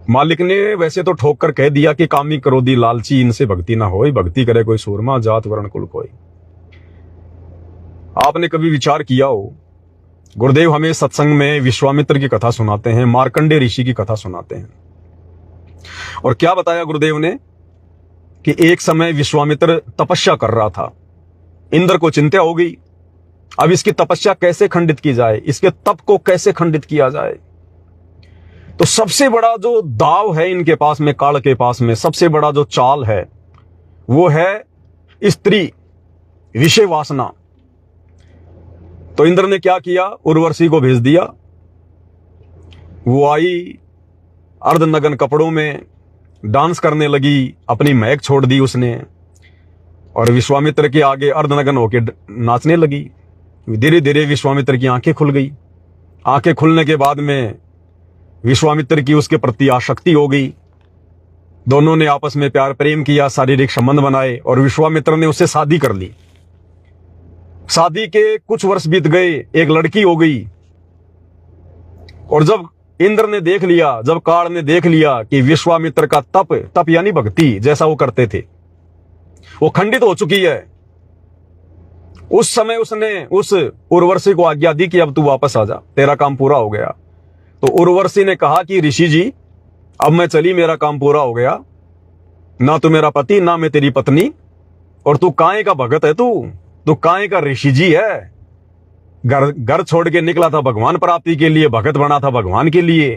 मालिक ने वैसे तो ठोक कर कह दिया कि कामी क्रोधी लालची इनसे भक्ति ना होई, भक्ति करे कोई सूरमा जात वर्ण कुल कोई। आपने कभी विचार किया हो, गुरुदेव हमें सत्संग में विश्वामित्र की कथा सुनाते हैं, मार्कंडेय ऋषि की कथा सुनाते हैं, और क्या बताया गुरुदेव ने कि एक समय विश्वामित्र तपस्या कर रहा था। इंद्र को चिंता हो गई, अब इसकी तपस्या कैसे खंडित की जाए, इसके तप को कैसे खंडित किया जाए। तो सबसे बड़ा जो दाव है इनके पास में, काल के पास में सबसे बड़ा जो चाल है वो है स्त्री, विषय वासना। तो इंद्र ने क्या किया, उर्वशी को भेज दिया। वो आई अर्धनग्न कपड़ों में, डांस करने लगी, अपनी महक छोड़ दी उसने, और विश्वामित्र के आगे अर्धनग्न होकर नाचने लगी। धीरे धीरे विश्वामित्र की आंखें खुल गई। आंखें खुलने के बाद में विश्वामित्र की उसके प्रति आसक्ति हो गई। दोनों ने आपस में प्यार प्रेम किया, शारीरिक संबंध बनाए, और विश्वामित्र ने उससे शादी कर ली। शादी के कुछ वर्ष बीत गए, एक लड़की हो गई। और जब इंद्र ने देख लिया, जब काल ने देख लिया कि विश्वामित्र का तप यानी भक्ति जैसा वो करते थे वो खंडित हो चुकी है, उस समय उसने उस उर्वशी को आज्ञा दी कि अब तू वापस आ जा, तेरा काम पूरा हो गया। तो उर्वशी ने कहा कि ऋषि जी अब मैं चली, मेरा काम पूरा हो गया, ना तू मेरा पति ना मैं तेरी पत्नी, और तू काहे का भगत है, तू काहे का ऋषि जी है। घर छोड़ के निकला था भगवान प्राप्ति के लिए, भगत बना था भगवान के लिए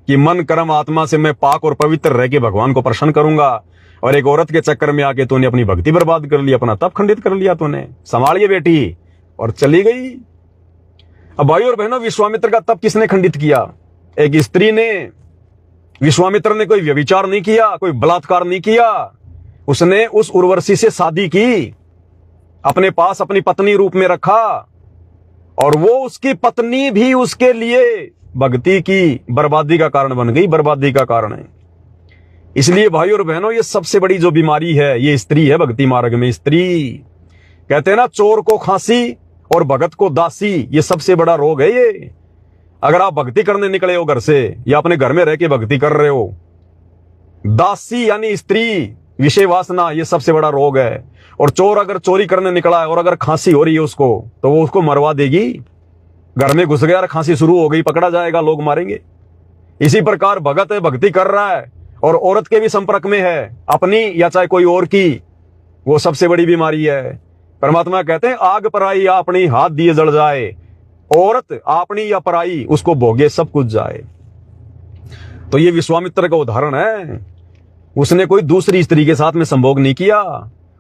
कि मन कर्म आत्मा से मैं पाक और पवित्र रह के भगवान को प्रसन्न करूंगा, और एक औरत के चक्कर में आके तूने अपनी भक्ति बर्बाद कर ली, अपना तप खंडित कर लिया तूने, संभालिए बेटी, और चली गई। अब भाई और बहनों, विश्वामित्र का तप किसने खंडित किया? एक स्त्री ने। विश्वामित्र ने कोई व्यभिचार नहीं किया, कोई बलात्कार नहीं किया, उसने उस उर्वशी से शादी की, अपने पास अपनी पत्नी रूप में रखा, और वो उसकी पत्नी भी उसके लिए भक्ति की बर्बादी का कारण बन गई, बर्बादी का कारण है। इसलिए भाई और बहनों, ये सबसे बड़ी जो बीमारी है ये स्त्री है। भक्ति मार्ग में स्त्री, कहते हैं ना, चोर को खांसी और भगत को दासी, ये सबसे बड़ा रोग है ये। अगर आप भक्ति करने निकले हो घर से, या अपने घर में रह के भक्ति कर रहे हो, दासी यानी स्त्री, विषय वासना, ये सबसे बड़ा रोग है। और चोर अगर चोरी करने निकला है और अगर खांसी हो रही है उसको, तो वो उसको मरवा देगी। घर में घुस गया और खांसी शुरू हो गई, पकड़ा जाएगा, लोग मारेंगे। इसी प्रकार भगत है, भक्ति कर रहा है, और औरत के भी संपर्क में है, अपनी या चाहे कोई और की, वो सबसे बड़ी बीमारी है। परमात्मा कहते हैं आग पराई या अपनी, हाथ दिए जल जाए। औरत अपनी या पराई, उसको भोगे सब कुछ जाए। तो ये विश्वामित्र का उदाहरण है। उसने कोई दूसरी स्त्री के साथ में संभोग नहीं किया,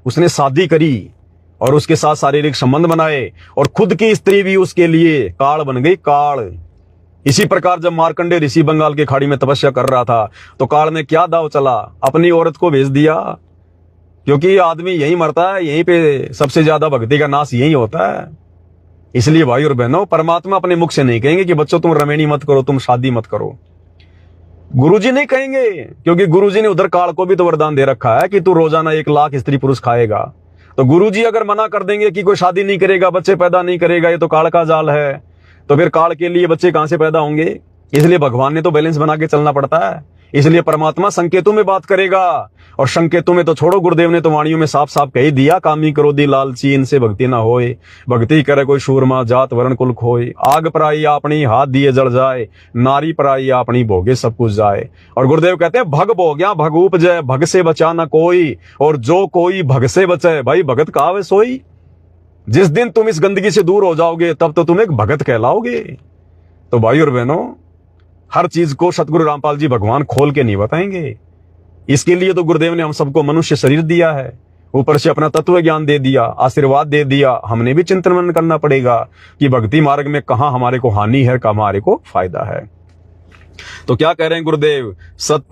उसने शादी करी और उसके साथ शारीरिक संबंध बनाए, और खुद की स्त्री भी उसके लिए काल बन गई, काल। इसी प्रकार जब मार्कंडेय ऋषि बंगाल की खाड़ी में तपस्या कर रहा था, तो काल ने क्या दाव चला, अपनी औरत को भेज दिया, क्योंकि आदमी यही मरता है, यहीं पे सबसे ज्यादा भक्ति का नाश यही होता है। इसलिए भाई और बहनों, परमात्मा अपने मुख से नहीं कहेंगे कि बच्चों तुम रमेणी मत करो, तुम शादी मत करो। गुरुजी नहीं कहेंगे, क्योंकि गुरुजी ने उधर काल को भी तो वरदान दे रखा है कि तू रोजाना 1 लाख स्त्री पुरुष खाएगा। तो गुरुजी अगर मना कर देंगे कि कोई शादी नहीं करेगा, बच्चे पैदा नहीं करेगा, ये तो काल का जाल है, तो फिर काल के लिए बच्चे कहां से पैदा होंगे? इसलिए भगवान ने तो बैलेंस बना के चलना पड़ता है। इसलिए परमात्मा संकेतों में बात करेगा, और संकेतों में तो छोड़ो, गुरुदेव ने तो वाणियों में साफ साफ कह ही दिया, कामी क्रोधी लालची इनसे भक्ति ना होए, भक्ति करे कोई शूरमा जात वर्ण कुल खोए। आग पराई अपनी, हाथ दिए जल जाए, नारी पराई अपनी, भोगे सब कुछ जाए। और गुरुदेव कहते हैं भग भोग्या भग उपजय, भग से बचा ना कोई, और जो कोई भग से बचे, भाई भगत कहावे सोई। जिस दिन तुम इस गंदगी से दूर हो जाओगे, तब तो तुम एक भगत कहलाओगे। तो भाई और बहनों, हर चीज को सतगुरु रामपाल जी भगवान खोल के नहीं बताएंगे। इसके लिए तो गुरुदेव ने हम सबको मनुष्य शरीर दिया है, ऊपर से अपना तत्व ज्ञान दे दिया, आशीर्वाद दे दिया। हमने भी चिंतन मनन करना पड़ेगा कि भक्ति मार्ग में कहां हमारे को हानि है, कहां हमारे को फायदा है। तो क्या कह रहे हैं गुरुदेव? सत्य